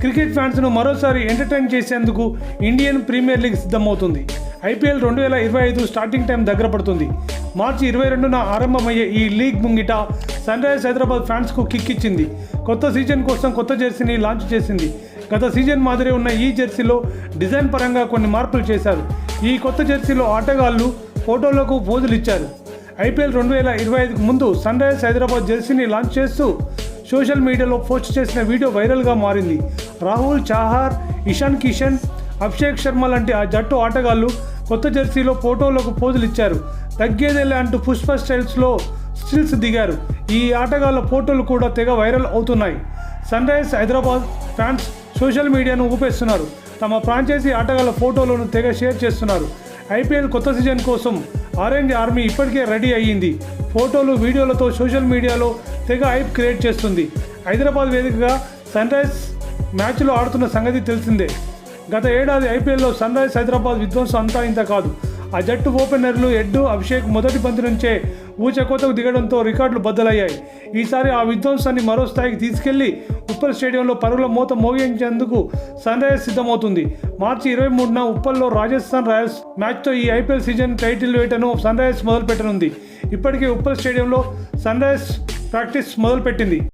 Cricket ఫ్యాన్స్ను మరోసారి entertain చేసేందుకు Indian Premier League సిద్ధమవుతుంది. ఐపీఎల్ 2025 స్టార్టింగ్ టైం దగ్గర పడుతుంది. మార్చి 22న ఆరంభమయ్యే ఈ లీగ్ ముంగిట సన్రైజర్స్ హైదరాబాద్ ఫ్యాన్స్కు కిక్ ఇచ్చింది. కొత్త సీజన్ కోసం కొత్త జెర్సీని లాంచ్ చేసింది. గత సీజన్ మాదిరి ఉన్న ఈ జెర్సీలో డిజైన్ పరంగా కొన్ని మార్పులు చేశారు. ఈ కొత్త జెర్సీలో ఆటగాళ్లు ఫోటోలకు పోజులు ఇచ్చారు. ఐపీఎల్ 2025కు ముందు సన్రైజర్స్ హైదరాబాద్ జెర్సీని లాంచ్ చేస్తూ సోషల్ మీడియాలో పోస్ట్ చేసిన వీడియో వైరల్గా మారింది. రాహుల్, చాహర్, ఇషాన్ కిషన్, అభిషేక్ శర్మ లాంటి ఆ జట్టు ఆటగాళ్లు కొత్త జెర్సీలో ఫోటోలకు పోజులు ఇచ్చారు. తగ్గేదేలే అంటూ పుష్ప స్టైల్స్లో స్టిల్స్ దిగారు. ఈ ఆటగాళ్ల ఫోటోలు కూడా తెగ వైరల్ అవుతున్నాయి. సన్రైజర్స్ హైదరాబాద్ ఫ్యాన్స్ సోషల్ మీడియాను ఊపేస్తున్నారు. తమ ఫ్రాంచైజీ ఆటగాళ్ల ఫోటోలను తెగ షేర్ చేస్తున్నారు. ఐపీఎల్ కొత్త సీజన్ కోసం ఆరెంజ్ ఆర్మీ ఇప్పటికే రెడీ అయ్యింది. ఫోటోలు, వీడియోలతో సోషల్ మీడియాలో తెగ హైప్ క్రియేట్ చేస్తుంది. హైదరాబాద్ వేదికగా సన్రైజర్స్ మ్యాచ్లో ఆడుతున్న సంగతి తెలిసిందే. గత ఏడాది ఐపీఎల్లో సన్రైజర్స్ హైదరాబాద్ విధ్వంసం అంతా ఇంత కాదు. ఆ జట్టు ఓపెనర్లు ఎడ్డు, అభిషేక్ మొదటి బంతి నుంచే ఊచకోతకు దిగడంతో రికార్డులు బద్దలయ్యాయి. ఈసారి ఆ విధ్వంసాన్ని మరో స్థాయికి తీసుకెళ్లి ఉప్పల్ స్టేడియంలో పరుగుల మోత మోగించేందుకు సన్రైజర్స్ సిద్ధమవుతుంది. మార్చి 23న ఉప్పల్లో రాజస్థాన్ రాయల్స్ మ్యాచ్తో ఈ ఐపీఎల్ సీజన్ టైటిల్ వేటను సన్రైజర్స్ మొదలుపెట్టనుంది. ఇప్పటికే ఉప్పల్ స్టేడియంలో సన్రైజర్స్ ప్రాక్టీస్ మొదలుపెట్టింది.